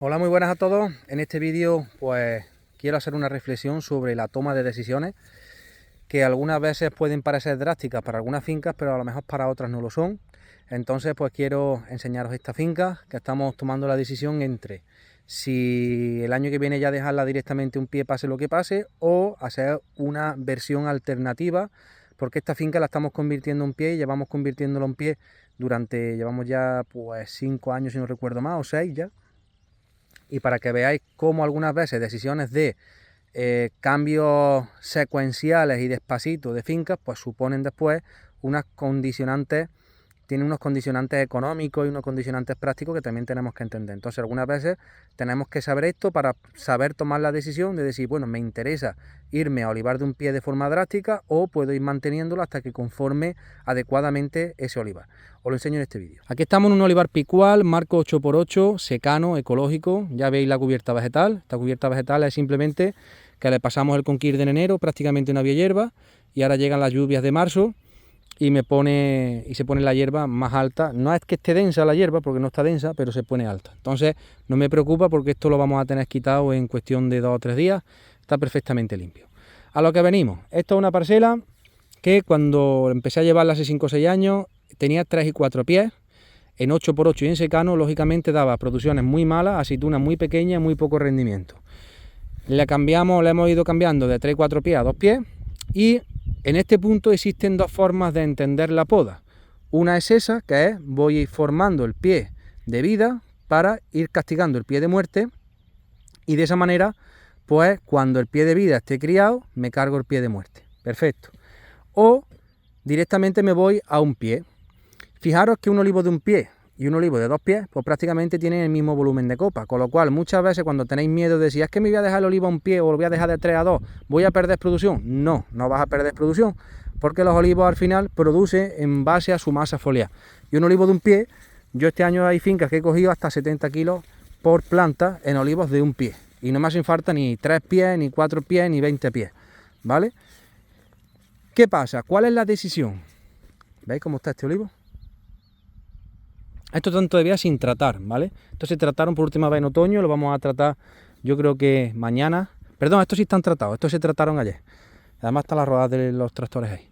Hola, muy buenas a todos. En este vídeo pues quiero hacer una reflexión sobre la toma de decisiones que algunas veces pueden parecer drásticas para algunas fincas, pero a lo mejor para otras no lo son. Entonces pues quiero enseñaros esta finca que estamos tomando la decisión entre si el año que viene ya dejarla directamente un pie pase lo que pase o hacer una versión alternativa, porque esta finca la estamos convirtiendo en pie y llevamos convirtiéndolo en pie llevamos ya pues 5 años si no recuerdo más, o 6 ya. Y para que veáis cómo algunas veces decisiones de cambios secuenciales y despacitos de fincas, pues suponen después unas condicionantes, tienen unos condicionantes económicos y unos condicionantes prácticos que también tenemos que entender. Entonces algunas veces tenemos que saber esto para saber tomar la decisión de decir, bueno, me interesa irme a olivar de un pie de forma drástica o puedo ir manteniéndolo hasta que conforme adecuadamente ese olivar. Os lo enseño en este vídeo. Aquí estamos en un olivar picual, marco 8x8, secano, ecológico. Ya veis la cubierta vegetal. Esta cubierta vegetal es simplemente que le pasamos el conquir de enero, prácticamente una hierba, y ahora llegan las lluvias de marzo y se pone la hierba más alta. No es que esté densa la hierba, porque no está densa, pero se pone alta. Entonces no me preocupa porque esto lo vamos a tener quitado en cuestión de 2 o 3 días. Está perfectamente limpio. A lo que venimos. Esto es una parcela que cuando empecé a llevarla hace 5 o 6 años tenía 3 y 4 pies. En 8x8 y en secano, lógicamente daba producciones muy malas, aceitunas muy pequeñas, muy poco rendimiento. Le hemos ido cambiando de 3 y 4 pies a 2 pies, y en este punto existen dos formas de entender la poda. Una es esa, que es voy formando el pie de vida para ir castigando el pie de muerte, y de esa manera, pues cuando el pie de vida esté criado, me cargo el pie de muerte. Perfecto. O directamente me voy a un pie. Fijaros que un olivo de un pie y un olivo de 2 pies, pues prácticamente tienen el mismo volumen de copa, con lo cual muchas veces cuando tenéis miedo de decir, es que me voy a dejar el olivo a un pie o lo voy a dejar de 3 a 2, ¿voy a perder producción? No, no vas a perder producción, porque los olivos al final producen en base a su masa foliar. Y un olivo de un pie, yo este año hay fincas que he cogido hasta 70 kilos por planta en olivos de un pie, y no me hacen falta ni 3 pies, ni 4 pies, ni 20 pies, ¿vale? ¿Qué pasa? ¿Cuál es la decisión? ¿Veis cómo está este olivo? Esto están todavía sin tratar, ¿vale? Estos se trataron por última vez en otoño, lo vamos a tratar yo creo que mañana. Perdón, estos sí están tratados, estos se trataron ayer. Además están las ruedas de los tractores ahí.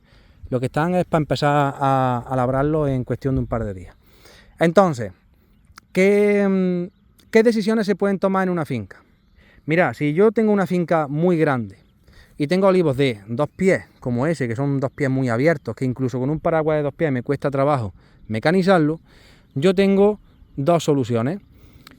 Lo que están es para empezar a labrarlo en cuestión de un par de días. Entonces, ¿qué decisiones se pueden tomar en una finca? Mira, si yo tengo una finca muy grande y tengo olivos de 2 pies, como ese, que son 2 pies muy abiertos, que incluso con un paraguas de 2 pies me cuesta trabajo mecanizarlo, yo tengo dos soluciones.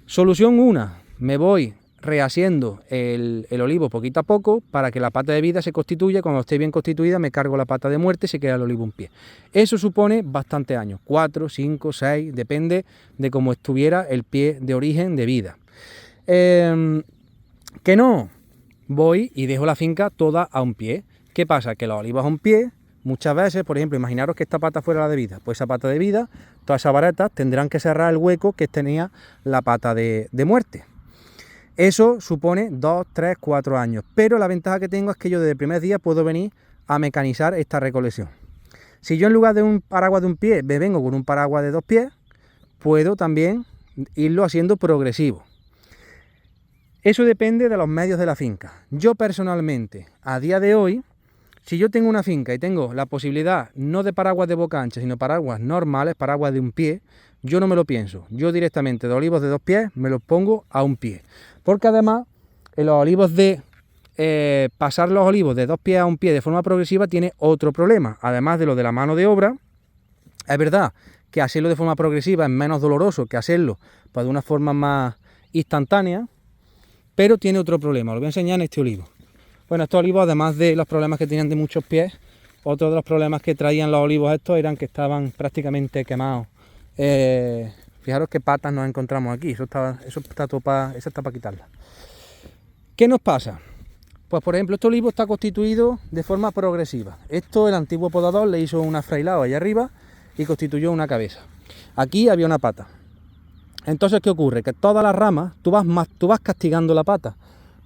Solución 1, me voy rehaciendo el olivo poquito a poco para que la pata de vida se constituya. Cuando esté bien constituida me cargo la pata de muerte y se queda el olivo un pie. Eso supone bastantes años, 4, 5, 6, depende de cómo estuviera el pie de origen de vida. Que no, voy y dejo la finca toda a un pie. ¿Qué pasa? Que los olivos a un pie, muchas veces, por ejemplo, imaginaros que esta pata fuera la de vida, pues esa pata de vida, todas esas varetas tendrán que cerrar el hueco que tenía la pata de muerte. Eso supone 2, 3, 4 años, pero la ventaja que tengo es que yo desde el primer día puedo venir a mecanizar esta recolección. Si yo en lugar de un paraguas de un pie me vengo con un paraguas de 2 pies, puedo también irlo haciendo progresivo. Eso depende de los medios de la finca. Yo personalmente, a día de hoy, si yo tengo una finca y tengo la posibilidad no de paraguas de boca ancha, sino paraguas normales, paraguas de un pie, yo no me lo pienso. Yo directamente de olivos de 2 pies me los pongo a un pie. Porque además, en los olivos pasar los olivos de 2 pies a un pie de forma progresiva tiene otro problema. Además de lo de la mano de obra, es verdad que hacerlo de forma progresiva es menos doloroso que hacerlo pues, de una forma más instantánea, pero tiene otro problema. Lo voy a enseñar en este olivo. Bueno, estos olivos, además de los problemas que tenían de muchos pies, otro de los problemas que traían los olivos estos eran que estaban prácticamente quemados. Fijaros qué patas nos encontramos aquí, eso está para quitarla. ¿Qué nos pasa? Pues por ejemplo, este olivo está constituido de forma progresiva. Esto el antiguo podador le hizo un afrailado allá arriba y constituyó una cabeza. Aquí había una pata. Entonces, ¿qué ocurre? Que todas las ramas, tú vas castigando la pata,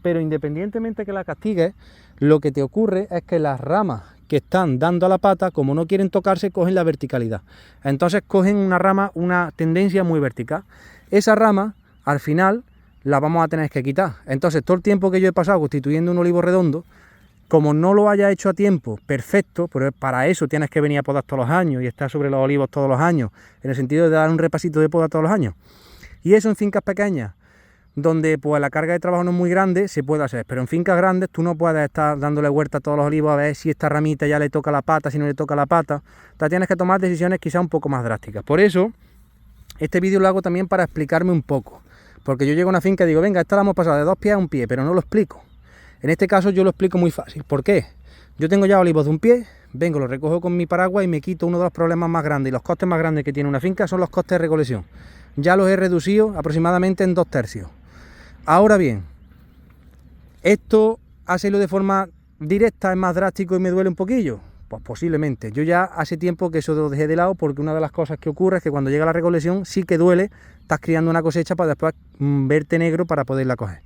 pero independientemente que la castigues, lo que te ocurre es que las ramas que están dando a la pata, como no quieren tocarse, cogen la verticalidad. Entonces cogen una rama, una tendencia muy vertical. Esa rama, al final, la vamos a tener que quitar. Entonces todo el tiempo que yo he pasado constituyendo un olivo redondo, como no lo haya hecho a tiempo, perfecto, pero para eso tienes que venir a podar todos los años y estar sobre los olivos todos los años, en el sentido de dar un repasito de poda todos los años. Y eso en fincas pequeñas, donde pues la carga de trabajo no es muy grande, se puede hacer, pero en fincas grandes tú no puedes estar dándole vuelta a todos los olivos a ver si esta ramita ya le toca la pata, si no le toca la pata. Entonces tienes que tomar decisiones quizás un poco más drásticas. Por eso, este vídeo lo hago también para explicarme un poco, porque yo llego a una finca y digo, venga, esta la hemos pasado de 2 pies a 1 pie, pero no lo explico. En este caso yo lo explico muy fácil. ¿Por qué? Yo tengo ya olivos de 1 pie, vengo, los recojo con mi paraguas y me quito uno de los problemas más grandes y los costes más grandes que tiene una finca son los costes de recolección. Ya los he reducido aproximadamente en 2/3. Ahora bien, ¿esto hacerlo de forma directa es más drástico y me duele un poquillo? Pues posiblemente. Yo ya hace tiempo que eso lo dejé de lado, porque una de las cosas que ocurre es que cuando llega la recolección sí que duele, estás criando una cosecha para después verte negro para poderla coger.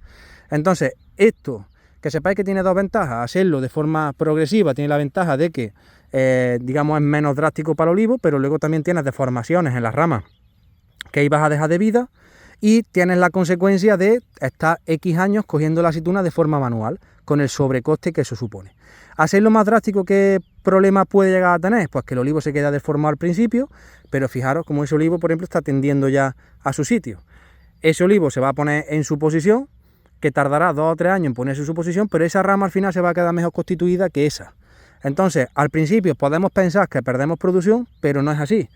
Entonces, esto, que sepáis que tiene 2 ventajas. Hacerlo de forma progresiva tiene la ventaja de que, digamos, es menos drástico para el olivo, pero luego también tienes deformaciones en las ramas que ahí vas a dejar de vida, y tienes la consecuencia de estar X años cogiendo la aceituna de forma manual, con el sobrecoste que eso supone. Hacerlo más drástico, ¿qué problema puede llegar a tener? Pues que el olivo se queda deformado al principio, pero fijaros como ese olivo, por ejemplo, está tendiendo ya a su sitio. Ese olivo se va a poner en su posición, que tardará 2 o 3 años en ponerse en su posición, pero esa rama al final se va a quedar mejor constituida que esa. Entonces, al principio podemos pensar que perdemos producción, pero no es así.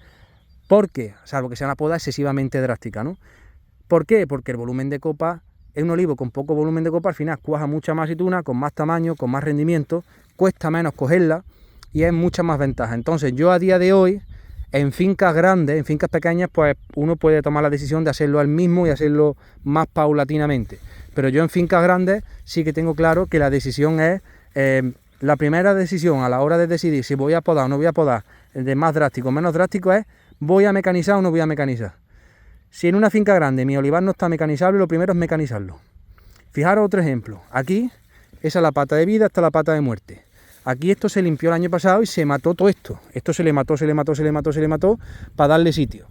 ¿Por qué? Salvo que sea una poda excesivamente drástica, ¿no? ¿Por qué? Porque el volumen de copa, es un olivo con poco volumen de copa, al final cuaja mucha más aceituna, con más tamaño, con más rendimiento, cuesta menos cogerla y es mucha más ventaja. Entonces yo a día de hoy, en fincas grandes, en fincas pequeñas, pues uno puede tomar la decisión de hacerlo al mismo y hacerlo más paulatinamente. Pero yo en fincas grandes sí que tengo claro que la decisión es, la primera decisión a la hora de decidir si voy a podar o no voy a podar, de más drástico o menos drástico, es ¿voy a mecanizar o no voy a mecanizar? Si en una finca grande mi olivar no está mecanizable, lo primero es mecanizarlo. Fijaros otro ejemplo. Aquí, esa es la pata de vida, esta es la pata de muerte. Aquí esto se limpió el año pasado y se mató todo esto. Esto se le mató para darle sitio.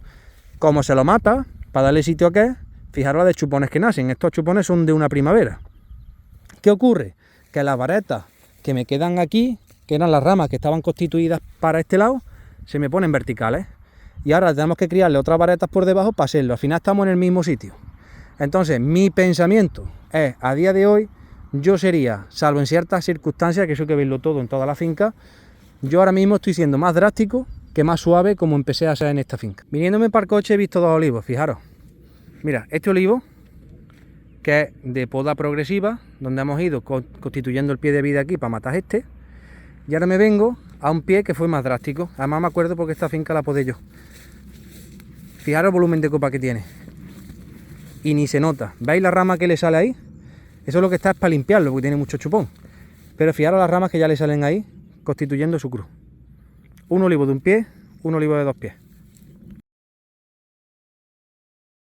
Como se lo mata, para darle sitio a qué, fijaros la de chupones que nacen. Estos chupones son de una primavera. ¿Qué ocurre? Que las varetas que me quedan aquí, que eran las ramas que estaban constituidas para este lado, se me ponen verticales. Y ahora tenemos que criarle otras varetas por debajo para hacerlo. Al final estamos en el mismo sitio. Entonces, mi pensamiento es, a día de hoy, yo sería, salvo en ciertas circunstancias, que eso hay que verlo todo en toda la finca, yo ahora mismo estoy siendo más drástico que más suave, como empecé a hacer en esta finca. Viniéndome para el coche he visto 2 olivos, fijaros. Mira, este olivo, que es de poda progresiva, donde hemos ido constituyendo el pie de vida aquí para matar este, y ahora me vengo a un pie que fue más drástico. Además me acuerdo porque esta finca la podé yo. Fijaros el volumen de copa que tiene. Y ni se nota. ¿Veis la rama que le sale ahí? Eso es lo que está es para limpiarlo, porque tiene mucho chupón. Pero fijaros las ramas que ya le salen ahí, constituyendo su cruz. Un olivo de 1 pie, un olivo de 2 pies.